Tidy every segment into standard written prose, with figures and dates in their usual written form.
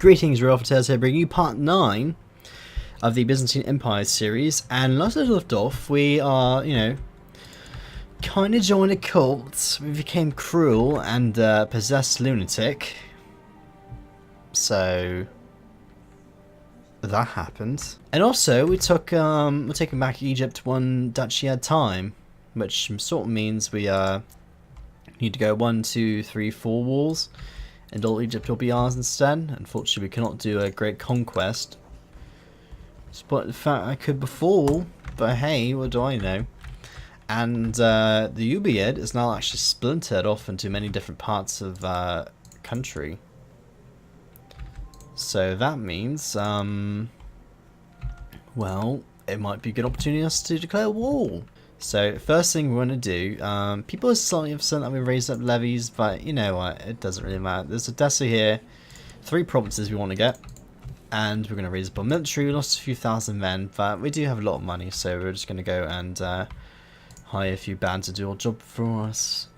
Greetings, Real Potatoes here, bringing you part 9 of the Byzantine Empire series. And last I left off, we are, kind of joined a cult. We became cruel and possessed lunatic. So that happened. And also, we're taking back Egypt one duchy at a time, which sort of means we need to go 1, 2, 3, 4 walls. And all Egypt will be ours instead. Unfortunately, we cannot do a great conquest. Despite the fact I could before, but hey, what do I know? And the Ubaid is now actually splintered off into many different parts of country. So that means, well, it might be a good opportunity for us to declare war. So first thing we want to do, people are slightly upset that we raised up levies, but you know what, it doesn't really matter. There's Odessa here, 3 provinces we want to get, and we're going to raise up our military. We lost a few thousand men, but we do have a lot of money, so we're just going to go and hire a few bands to do our job for us.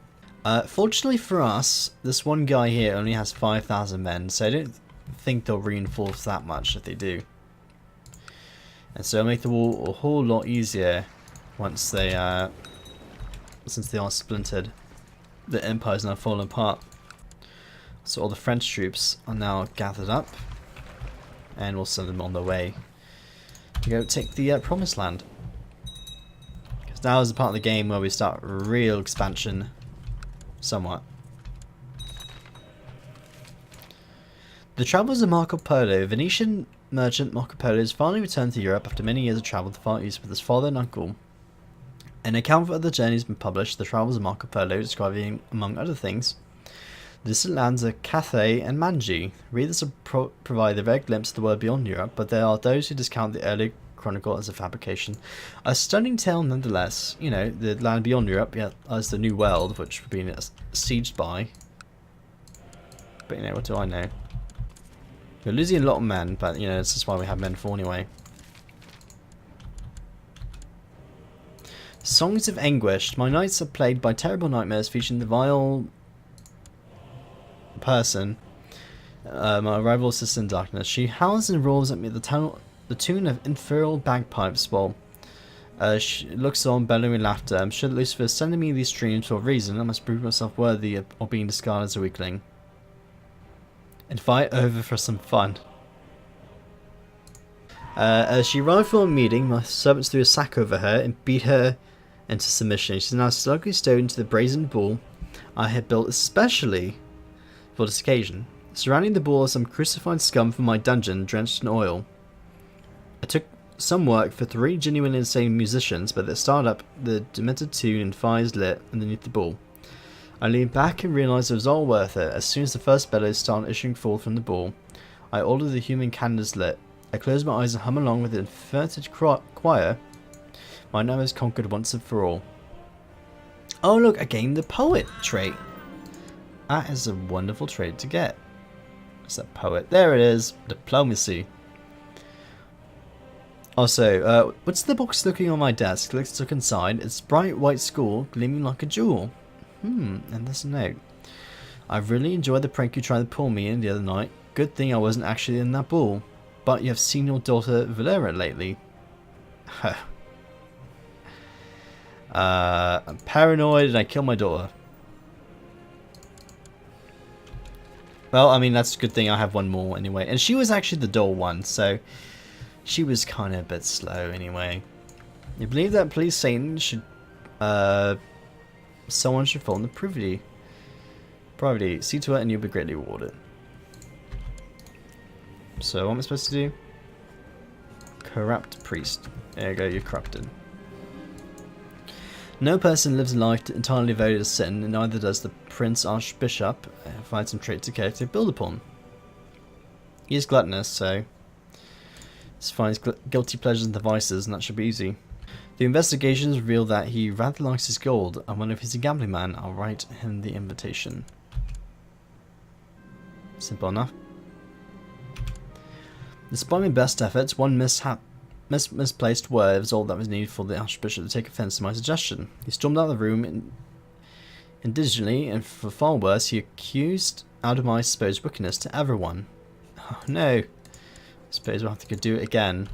Fortunately for us, this one guy here only has 5,000 men, so I don't think they'll reinforce that much if they do. And so it'll make the war a whole lot easier. Once they, since they are splintered, the empire's now fallen apart. So all the French troops are now gathered up, and we'll send them on their way to go take the promised land. Because now is the part of the game where we start real expansion, somewhat. The travels of Marco Polo. Venetian merchant Marco Polo has finally returned to Europe after many years of travel to the Far East with his father and uncle. An account of the journey has been published, The Travels of Marco Polo, describing, among other things, the distant lands of Cathay and Manji. Readers provide a vague glimpse of the world beyond Europe, but there are those who discount the early chronicle as a fabrication. A stunning tale nonetheless, you know, the land beyond Europe, yeah, as the New World, which we've been sieged by. But you know, what do I know? We're losing a lot of men, but you know, this is why we have men for anyway. Songs of Anguish. My nights are plagued by terrible nightmares featuring the vile person, my rival sister in darkness. She howls and roars at me the tune of infernal bagpipes while she looks on, bellowing laughter. I'm sure that Lucifer is sending me these dreams for a reason. I must prove myself worthy of being discarded as a weakling. And fight over for some fun. As she arrived for a meeting, my servants threw a sack over her and beat her into submission. She's now slowly stowed into the brazen bull I had built especially for this occasion. Surrounding the bull are some crucified scum from my dungeon, drenched in oil. I took some work for 3 genuinely insane musicians, but they started up the demented tune and fires lit underneath the bull. I leaned back and realised it was all worth it. As soon as the first bellows started issuing forth from the bull, I ordered the human candles lit. I closed my eyes and hum along with the inverted choir. My nightmares conquered once and for all. Oh look, I gained the poet trait. That is a wonderful trait to get. What's that poet? There it is. Diplomacy. Also, what's the box looking on my desk? Let's look inside. It's bright white skull, gleaming like a jewel. And there's a note. I really enjoyed the prank you tried to pull me in the other night. Good thing I wasn't actually in that ball. But you have seen your daughter Valera lately. I'm paranoid and I killed my daughter. Well, I mean, that's a good thing I have one more anyway. And she was actually the dull one, so she was kind of a bit slow anyway. You believe that police Satan should, someone should fall in the privity. See to it and you'll be greatly rewarded. So what am I supposed to do? Corrupt priest. There you go, you're corrupted. No person lives a life entirely devoted to sin, and neither does the Prince Archbishop. Find some traits of character to build upon. He is gluttonous, so this finds guilty pleasures and vices, and that should be easy. The investigations reveal that he rather likes his gold, and whenever he's a gambling man, I'll write him the invitation. Simple enough. Despite my best efforts, one misplaced word was all that was needed for the Archbishop to take offence to my suggestion. He stormed out of the room indigently, and for far worse, he accused out of my supposed wickedness to everyone. Oh no. I suppose we'll have to go do it again.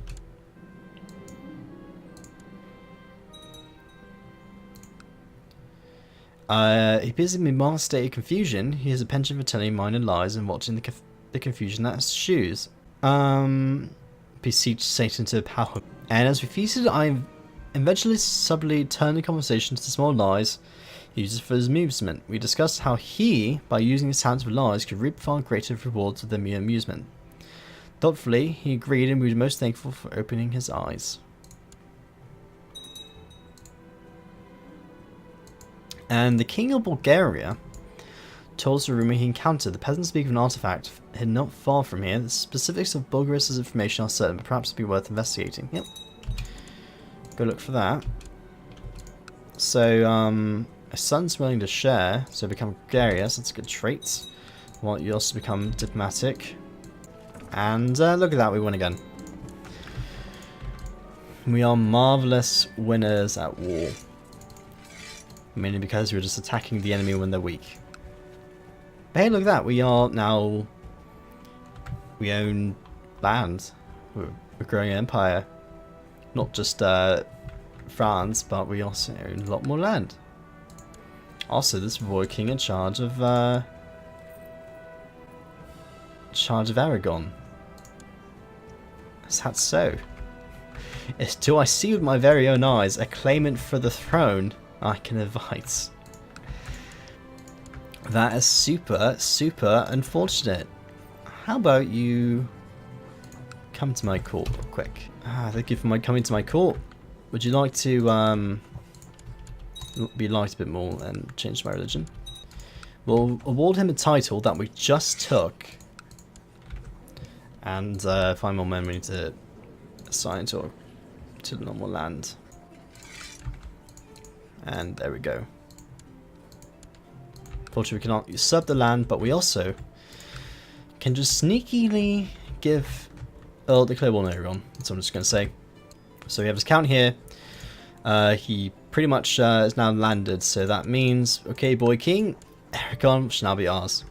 He appears in a mild state of confusion. He has a penchant for telling minor lies and watching the confusion that ensues. Beseech Satan to power. And as we feasted, I eventually subtly turned the conversation to small lies he uses for his amusement. We discussed how he, by using his talents for lies, could reap far greater rewards with their mere amusement. Thoughtfully, he agreed, and we were most thankful for opening his eyes. And the king of Bulgaria told us the rumor he encountered. The peasants speak of an artifact hidden not far from here. The specifics of Bulgaria's information are certain, but perhaps it'd be worth investigating. Yep. Go look for that. So, his son's willing to share, so become gregarious. That's a good trait. Well, you also become diplomatic. And look at that, we won again. We are marvelous winners at war. Mainly because we're just attacking the enemy when they're weak. But hey, look at that, we are now... We own land. We're growing an empire. Not just France, but we also own a lot more land. Also, this royal king in charge of Aragon. Is that so? Do I see with my very own eyes a claimant for the throne I can invite? That is super, super unfortunate. How about you come to my court real quick? Thank you for coming to my court. Would you like to be liked a bit more and change my religion? We'll award him a title that we just took, and find more memory to assign to the normal land. And there we go. Fortunately, we cannot usurp the land, but we also can just sneakily give declare war on Aragon. That's what I'm just going to say. So we have his count here. He pretty much is now landed, so that means, okay, boy king, Aragon shall now be ours.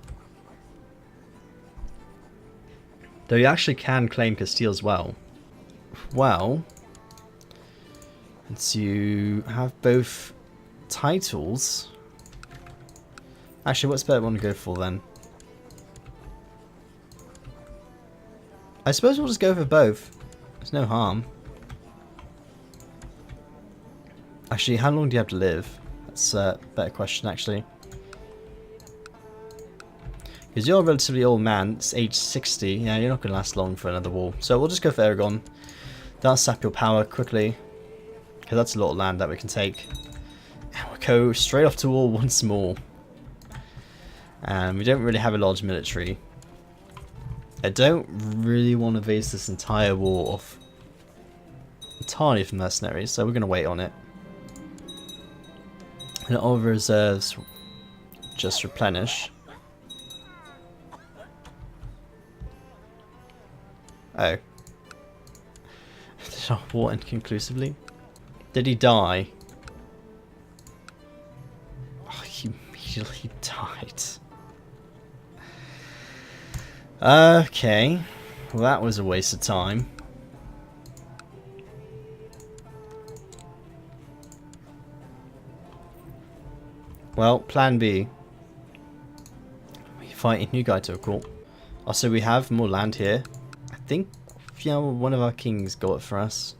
Though you actually can claim Castile as well. Well, since you have both titles, actually, what's better one to go for then? I suppose we'll just go for both. There's no harm. Actually, how long do you have to live? That's a better question, actually. Because you're a relatively old man, it's age 60. Yeah, you're not going to last long for another war. So we'll just go for Aragon. That'll sap your power quickly. Because that's a lot of land that we can take. And we'll go straight off to war once more. And we don't really have a large military. I don't really want to base this entire war off entirely from mercenaries, so we're going to wait on it. And all the reserves just replenish. Oh. Did our war end conclusively? Did he die? Oh, he immediately died. Okay. Well, that was a waste of time. Well, plan B. We fight a new guy to a court. Also, we have more land here. I think, yeah, one of our kings got it for us.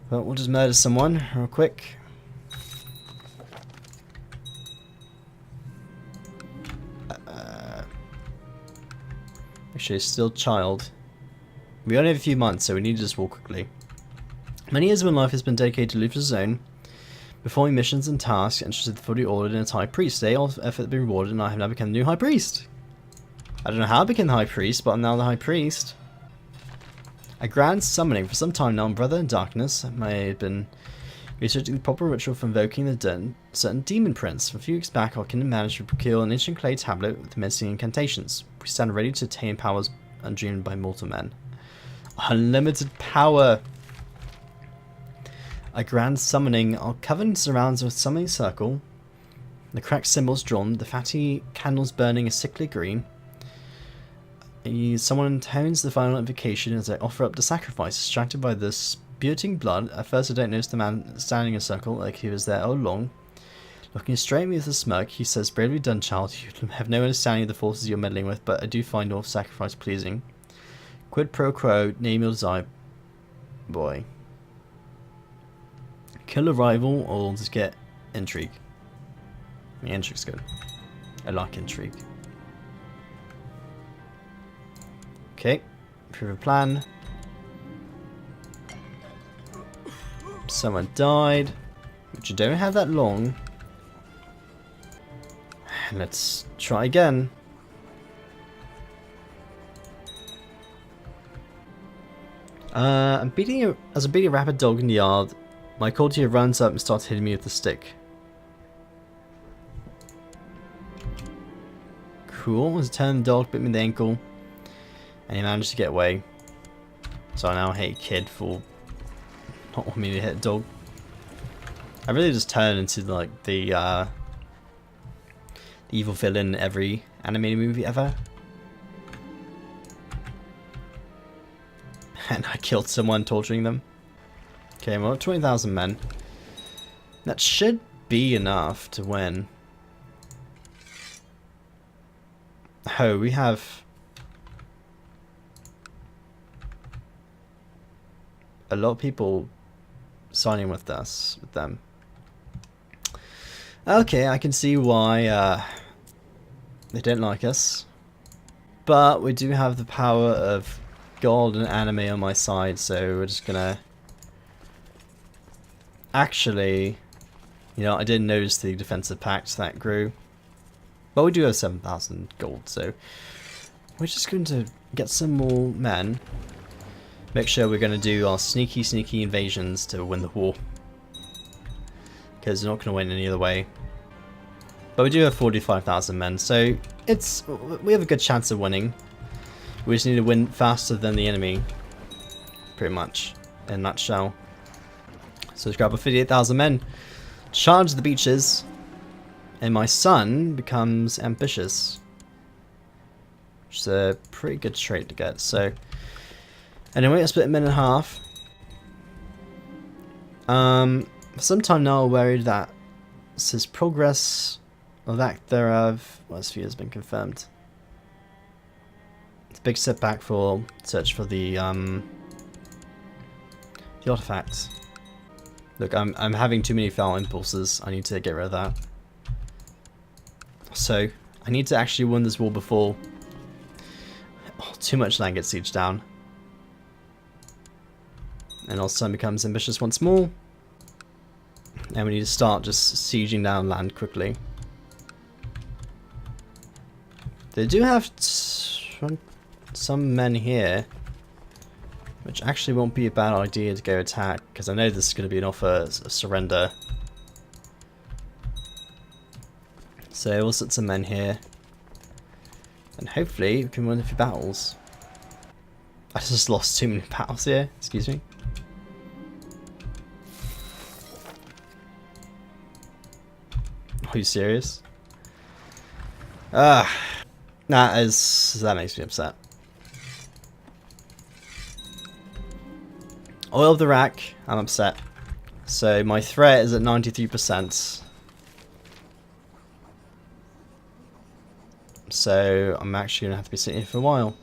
But we'll just murder someone real quick. Actually, still child. We only have a few months, so we need to just walk quickly. Many years of my life has been dedicated to Luther's Zone, performing missions and tasks, interested, fully ordered in its high priest. Today, all effort has been rewarded, and I have now become the new high priest. I don't know how I became the high priest, but I'm now the high priest. A grand summoning. For some time now, Brother in Darkness may have been researching the proper ritual for invoking the certain demon prince. A few weeks back, our kingdom managed to procure an ancient clay tablet with menacing incantations. We stand ready to attain powers undreamed by mortal men. Unlimited power. A grand summoning. Our coven surrounds a summoning circle. The cracked symbols drawn, the fatty candles burning a sickly green. Someone intones the final invocation as they offer up the sacrifice, distracted by the spurting blood. At first I don't notice the man standing in a circle, like he was there all along. Looking straight at me with a smirk, he says, "Bravely done, child. You have no understanding of the forces you're meddling with, but I do find your sacrifice pleasing. Quid pro quo, name your desire, boy. Kill a rival or just get intrigue." The intrigue's good. I like intrigue. Okay, prove a plan. Someone died, which you don't have that long. Let's try again. I'm beating a rapid dog in the yard. My courtier runs up and starts hitting me with the stick. Cool. As a turn, the dog bit me in the ankle, and he managed to get away. So I now hate Kid for not wanting me to hit a dog. I really just turn into like the evil villain in every animated movie ever. And I killed someone torturing them. Okay, well, 20,000 men. That should be enough to win. Oh, we have a lot of people signing with us, with them. Okay, I can see why they don't like us. But we do have the power of God and anime on my side, so we're just gonna... Actually, you know, I didn't notice the defensive pact that grew. But we do have 7,000 gold, so we're just going to get some more men. Make sure we're going to do our sneaky invasions to win the war. Because we're not going to win any other way. But we do have 45,000 men, so we have a good chance of winning. We just need to win faster than the enemy, pretty much, in a nutshell. So let's grab our 58,000 men, charge the beaches, and my son becomes ambitious, which is a pretty good trait to get. So anyway, I split him in half. For some time now, I'm worried that his progress or lack thereof, well, his view has been confirmed. It's a big setback for search for the artifacts. Look, I'm having too many foul impulses. I need to get rid of that. So I need to actually win this war before too much land gets sieged down. And our son becomes ambitious once more. And we need to start just sieging down land quickly. They do have some men here, which actually won't be a bad idea to go attack, because I know this is going to be an offer of surrender. So we'll set some men here, and hopefully we can win a few battles. I just lost too many battles here, excuse me. Are you serious? That makes me upset. Oil of the rack, I'm upset. So my threat is at 93%. So I'm actually going to have to be sitting here for a while.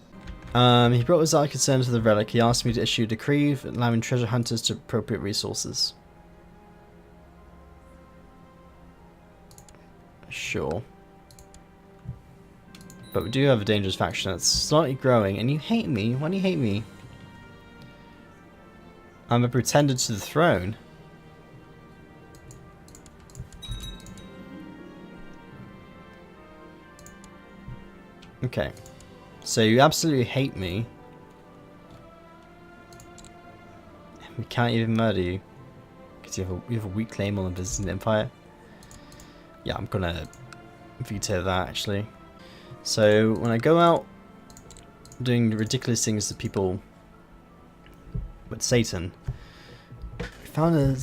He brought his eye concern to the relic. He asked me to issue a decree allowing treasure hunters to appropriate resources. Sure. But we do have a dangerous faction that's slightly growing, and you hate me? Why do you hate me? I'm a pretender to the throne. Okay. So you absolutely hate me. We can't even murder you. Because you have a weak claim on the Byzantine Empire. Yeah, I'm gonna veto that actually. So when I go out doing ridiculous things to people with Satan, we found a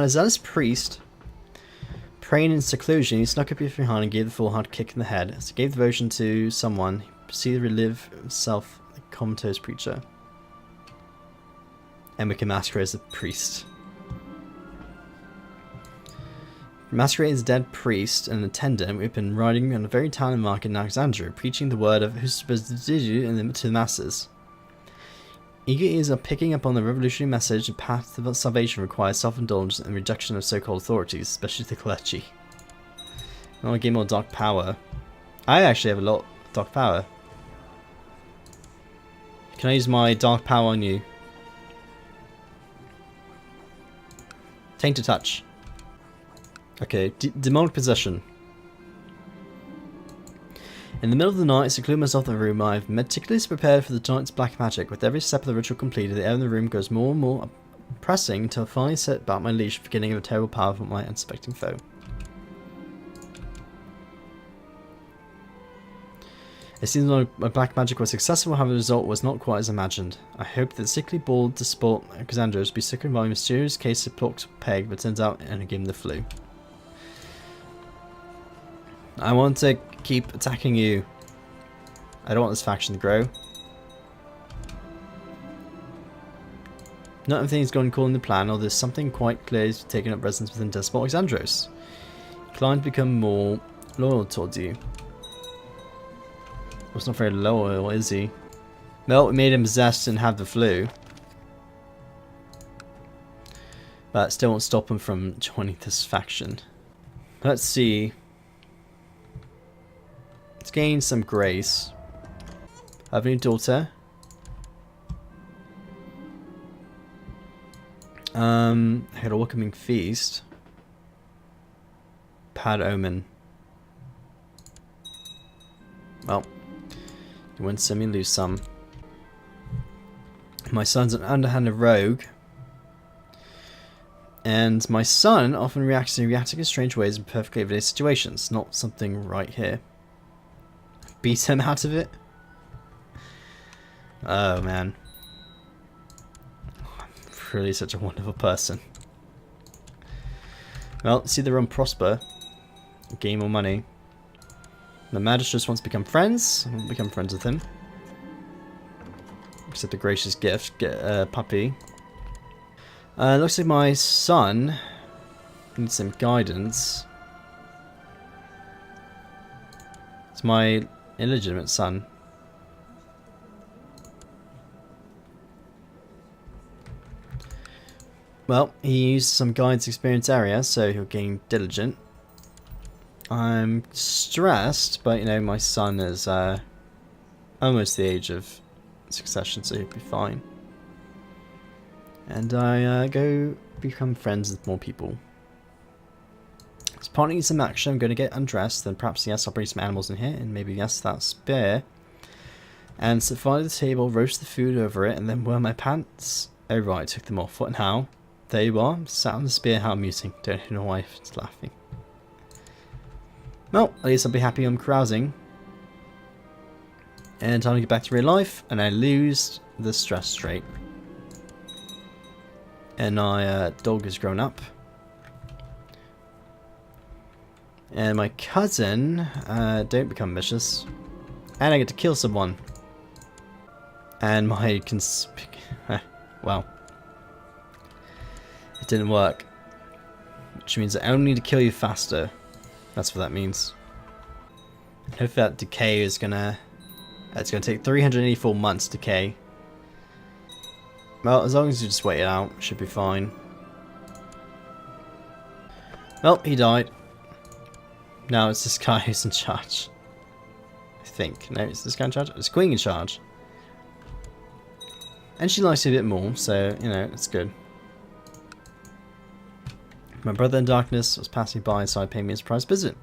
zealous priest Praying in seclusion, he snuck up behind and gave the fool a hard kick in the head. As he gave the devotion to someone, he proceeded to relive himself a comatose preacher. And became masquerade as a priest. Masquerade as a dead priest and an attendant, we've been riding on a very town market in Alexandria, preaching the word of Husbandiju to the masses. Eager ears are picking up on the revolutionary message. The path to salvation requires self-indulgence and rejection of so-called authorities, especially the clergy. I want to gain more dark power. I actually have a lot of dark power. Can I use my dark power on you? Tainted touch. Okay, demonic possession. In the middle of the night, I seclude myself in the room. I've meticulously prepared for the night's black magic. With every step of the ritual completed, the air in the room grows more and more pressing until I finally set about my leash, beginning of a terrible power from my unsuspecting foe. It seems my black magic was successful, however the result was not quite as imagined. I hoped that sickly bald despot Cassandra would be sickened by a mysterious case of pox peg, but turns out I gave him the flu. I want to keep attacking you. I don't want this faction to grow. Not everything is going according to plan, or there's something quite clear taking up residence within Despot Alexandros. Inclined to become more loyal towards you. Well, it's not very loyal, is he? Well, we made him possessed and have the flu. But still won't stop him from joining this faction. Let's see. Let's gain some grace. I have a new daughter. I had a welcoming feast. Bad omen. Well, you win some, you lose some. My son's an underhanded rogue. And my son often reacting in strange ways in perfectly everyday situations. Not something right here. Beat him out of it? Oh man. I'm really such a wonderful person. Well, see the run prosper. Gain more money. The magistrate wants to become friends. I'll become friends with him. Accept a gracious gift. Get a puppy. Looks like my son needs some guidance. It's my illegitimate son. Well, he used some guides experience area, so he'll gain diligent. I'm stressed, but you know, my son is almost the age of succession, so he'll be fine. And I go become friends with more people. As part of some action, I'm going to get undressed, then perhaps yes, I'll bring some animals in here, and maybe yes, that spear. And sit by the table, roast the food over it, and then wear my pants. Oh right, I took them off. What now? There you are, sat on the spear, how amusing. Don't know why it's laughing. Well, at least I'll be happy I'm carousing. And time to get back to real life, and I lose the stress trait. And my dog has grown up. And my cousin, don't become vicious. And I get to kill someone. And my well. It didn't work. Which means I only need to kill you faster. That's what that means. Hopefully that decay is gonna... It's gonna take 384 months to decay. Well, as long as you just wait it out, should be fine. Well, he died. Now it's this guy who's in charge. I think. No, it's this guy in charge? It's Queen in charge. And she likes it a bit more, so, you know, it's good. My brother in darkness was passing by and started paying me a surprise visit.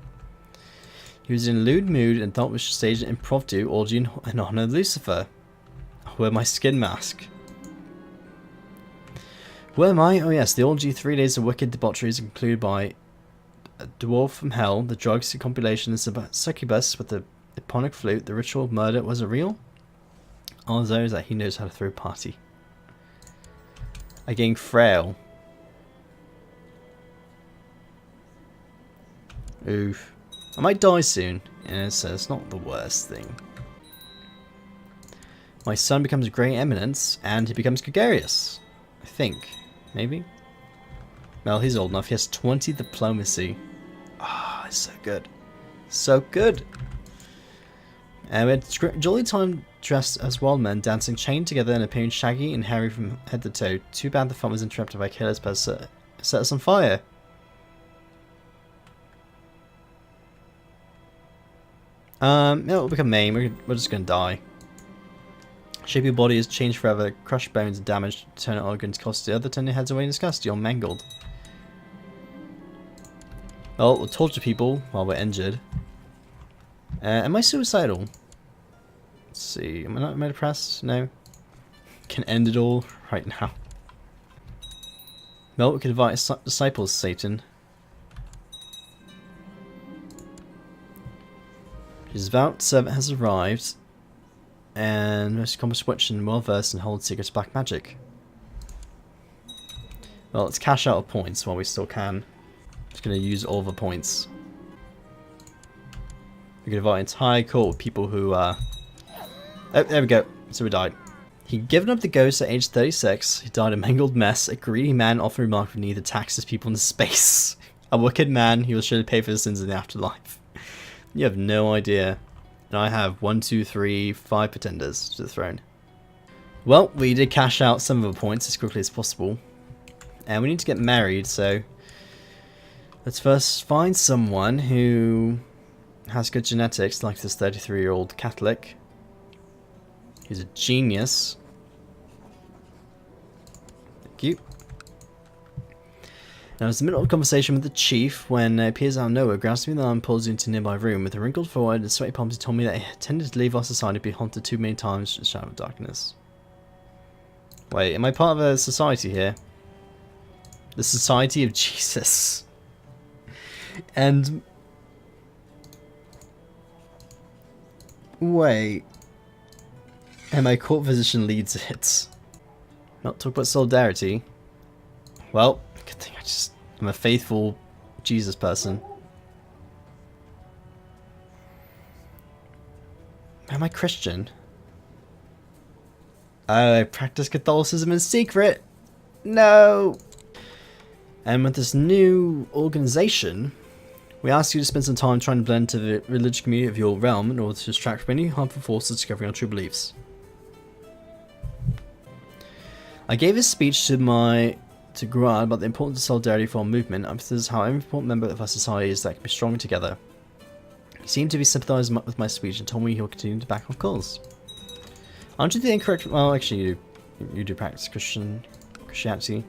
He was in a lewd mood and thought we should stage an impromptu orgy in honor of Lucifer. I'll wear my skin mask. Where am I? Oh yes, the orgy 3 days of wicked debauchery is concluded by a dwarf from hell, the drugs, the compilation, the succubus with the eponic flute, the ritual of murder. Was it real? All I know is that he knows how to throw a party. I gain frail. Oof. I might die soon, so it's not the worst thing. My son becomes a great eminence, and he becomes gregarious. I think. Maybe? Well, he's old enough. He has 20 diplomacy. Ah, oh, it's so good. So good! And we had jolly time dressed as wild men, dancing chained together and appearing shaggy and hairy from head to toe. Too bad the fun was interrupted by killers but set us on fire. It'll become maim. We're just gonna die. Shape your body is changed forever, crushed bones and damaged, turn organs cost the other, turn your heads away in disgust, you're mangled. Well, we'll torture people while we're injured. Am I suicidal? Let's see, am I depressed? No. Can end it all right now. Well, we could invite disciples, Satan. His devout servant has arrived. And most accomplished witch and well versed in hold secrets of black magic. Well, let's cash out of points while we still can. Just gonna use all the points. We can invite an entire court of people who oh, there we go. So we died. He'd given up the ghost at age 36. He died a mangled mess. A greedy man often remarked neither taxes people into space. A wicked man, he will surely pay for his sins in the afterlife. You have no idea. And I have 1, 2, 3, 5 pretenders to the throne. Well, we did cash out some of the points as quickly as possible. And we need to get married, so let's first find someone who has good genetics, like this 33-year-old Catholic. He's a genius. Thank you. Now, I was in the middle of a conversation with the chief when it appears out of nowhere, grabs me in the arm and pulls me into a nearby room. With a wrinkled forehead and sweaty palms, he told me that he intended to leave our society, be haunted too many times in the shadow of darkness. Wait, am I part of a society here? The Society of Jesus. And wait, and my court physician leads it. Not talk about solidarity. Well, good thing I'm a faithful Jesus person. Am I Christian? Oh, I practice Catholicism in secret. No. And with this new organization, we ask you to spend some time trying to blend into the religious community of your realm in order to distract from any harmful forces discovering our true beliefs. I gave a speech to Gruad about the importance of solidarity for our movement, and this is how every important member of our society is that can be stronger together. He seemed to be sympathising with my speech and told me he'll continue to back our cause. Aren't you the incorrect? Well, actually, you do practice Christianity,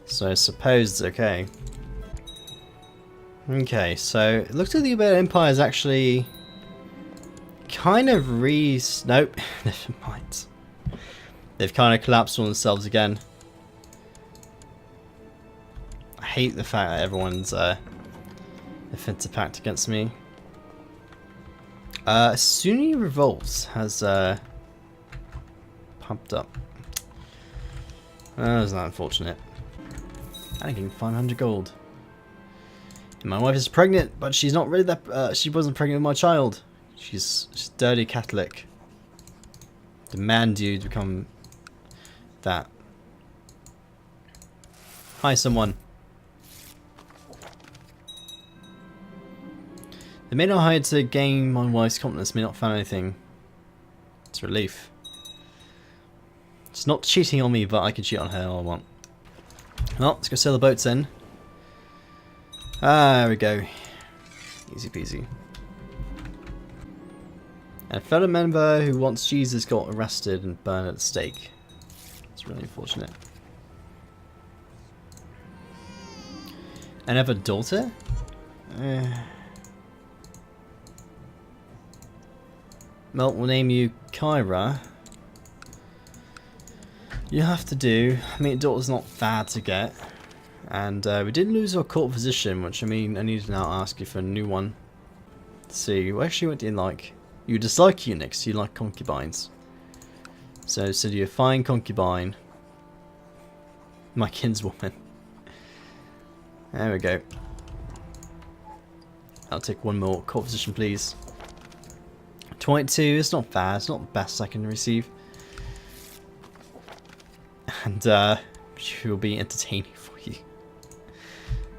so I suppose it's okay. Okay, so it looks like the Byzantine Empire is actually kind of nope, never mind. They've kind of collapsed on themselves again. I hate the fact that everyone's offensive pact against me. Sunni Revolts has pumped up. Isn't that unfortunate? I'm getting 500 gold. And my wife is pregnant, but she's not really that. She wasn't pregnant with my child. She's dirty Catholic. Demand you to become that. Hi, someone. The maid I hired to gain my wife's confidence may not find anything. It's a relief. It's not cheating on me, but I can cheat on her all I want. Well, let's go sail the boats in. Ah, there we go. Easy peasy. And a fellow member who wants Jesus got arrested and burned at the stake. It's really unfortunate. And have a daughter? Well, we'll name you Kyra. You have to do. I mean, a daughter's not bad to get. And we did lose our court physician, which I mean, I need to now ask you for a new one. Let's see, actually, what do you like? You dislike eunuchs, you like concubines. So you're a fine concubine. My kinswoman. There we go. I'll take one more court position, please. 22, it's not bad, it's not the best I can receive. And she will be entertaining for you.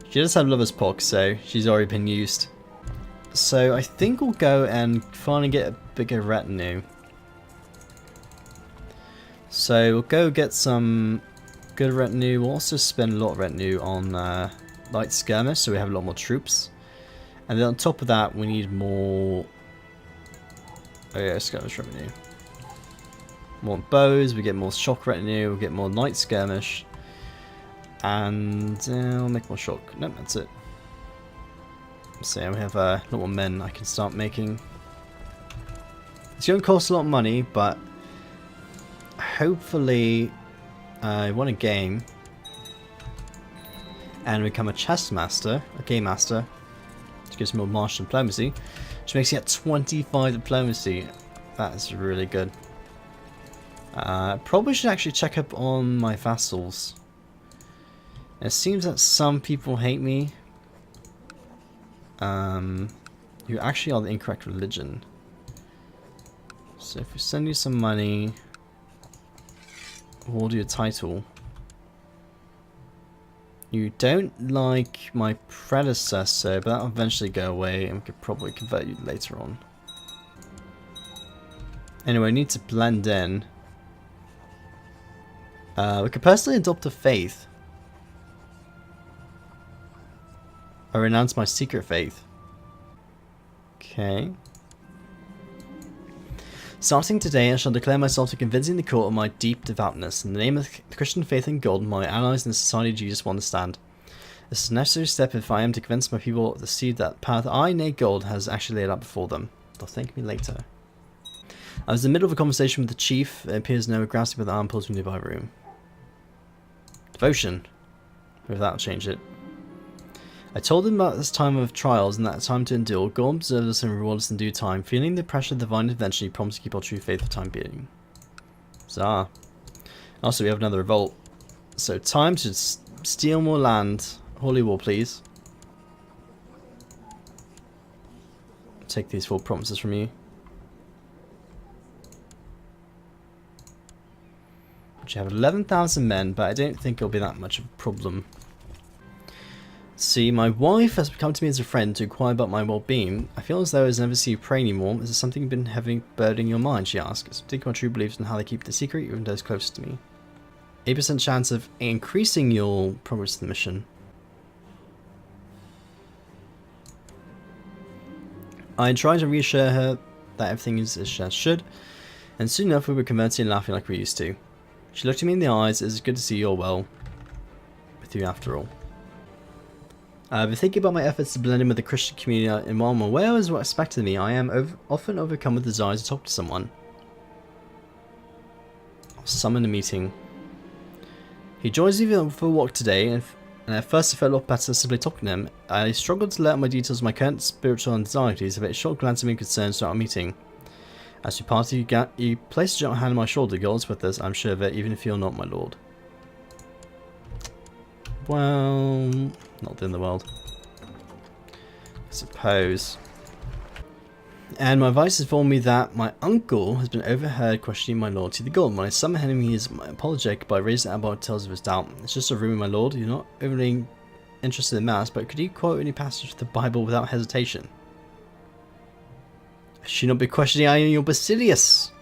She does have Lover's Pox, so she's already been used. So I think we'll go and finally get a bigger retinue. So we'll go get some good retinue. We'll also spend a lot of retinue on light skirmish, so we have a lot more troops. And then on top of that, we need more... Oh yeah, skirmish retinue. More bows, we get more shock retinue, we get more light skirmish. And I'll make more shock. Nope, that's it. So we have a lot more men I can start making. It's going to cost a lot of money, but hopefully I win a game and become a chess master, a game master, which gives me more martial diplomacy, which makes me at 25 diplomacy. That is really good. Probably should actually check up on my vassals. It seems that some people hate me. You actually are the incorrect religion. So if we send you some money, we'll do a title. You don't like my predecessor, but that'll eventually go away and we could probably convert you later on. Anyway, I need to blend in. We could personally adopt a faith. I renounce my secret faith. Okay. Starting today, I shall declare myself to convincing the court of my deep devoutness. In the name of the Christian faith in God, my allies in the Society of Jesus will understand. This is a necessary step if I am to convince my people to see that path I, nay God, has actually laid out before them. They'll thank me later. I was in the middle of a conversation with the chief. It appears Noah grasping by the arm pulls from the nearby room. Devotion. Maybe that'll change it. I told him about this time of trials and that time to endure. God observed us and reward us in due time. Feeling the pressure of divine intervention, he promised to keep our true faith for time being. Bizarre. Also, we have another revolt. So, time to steal more land. Holy war, please. Take these 4 promises from you. You have 11,000 men, but I don't think it'll be that much of a problem. See, my wife has come to me as a friend to inquire about my well-being. I feel as though I never see you pray anymore. Is there something you've been having burdening your mind? She asks. Think my true beliefs and how they keep the secret, even those closest to me. 8% chance of increasing your progress to the mission. I tried to reassure her that everything is as it should, and soon enough we were conversing and laughing like we used to. She looked at me in the eyes. It is good to see you're well with you after all. I've been thinking about my efforts to blend in with the Christian community, and while I'm aware of what expected of me, I am often overcome with desires to talk to someone. I'll summon a meeting. He joins me for a walk today, and at first it felt a lot better simply talking to him. I struggled to let out my details of my current spiritual anxieties, but a short glance at me concerns throughout our meeting. As we parted, you placed a gentle hand on my shoulder. God is with us, I'm sure of it, even if you're not my lord. Well, not in the world, I suppose. And my advice informed me that my uncle has been overheard questioning my loyalty to the god. When I summoned him, he is apologetic by raising about tales of his doubt. It's just a rumor, my lord. You're not overly interested in mass, but could you quote any passage of the Bible without hesitation? I should not be questioning I am your Basilius.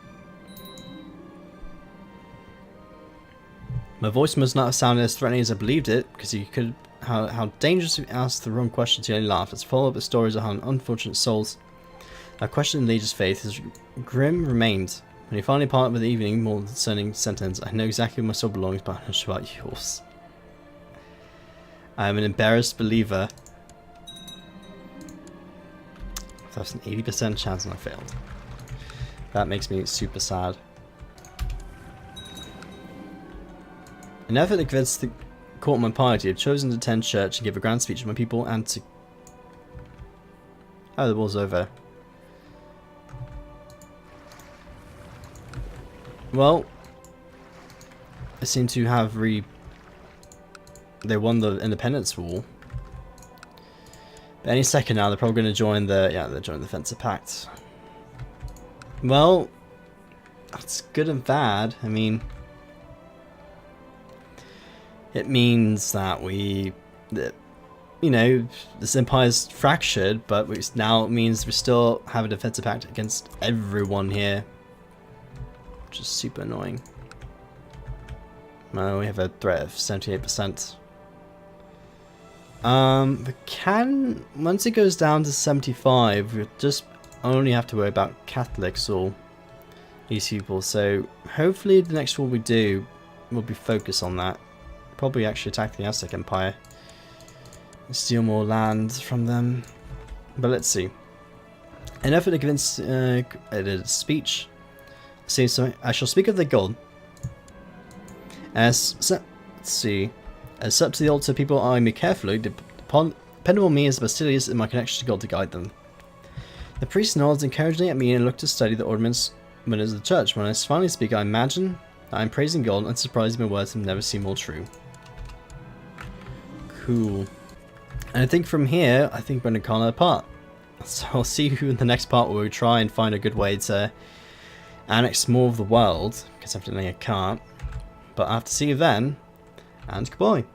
My voice must not have sounded as threatening as I believed it, because you could... How dangerous if you asked the wrong question to only laugh. It's follow up with stories of how unfortunate souls have questioned the Legion's faith. His grim remained. When he finally parted with the evening, more concerning sentence, I know exactly where my soul belongs, but I'm not sure about yours. I am an embarrassed believer. That's an 80% chance and I failed. That makes me super sad. In an effort to convince the court of my piety, I've chosen to attend church and give a grand speech to my people and to... Oh, the war's over. Well, I seem to have They won the independence war. But any second now, they're probably going to join the they're joining the Fencer Pact. Well, that's good and bad. I mean, it means that you know, this empire's fractured, but now it means we still have a defensive pact against everyone here, which is super annoying. No, we have a threat of 78%. We can, once it goes down to 75, we just only have to worry about Catholics or these people. So hopefully the next war we do will be focused on that. Probably actually attack the Aztec Empire. Steal more land from them. But let's see. An effort to convince a speech. So I shall speak of the god. Let's see. As up to the altar, people eyeing me carefully, depend on me as Basilius and my connection to God to guide them. The priest nods encouragingly at me and look to study the ornaments of the church. When I finally speak, I imagine that I'm praising God and surprised my words have never seemed more true. Cool. And I think from here, I think we're going to call it apart. So I'll see you in the next part where we try and find a good way to annex more of the world, because evidently I can't. But I have to see you then, and goodbye.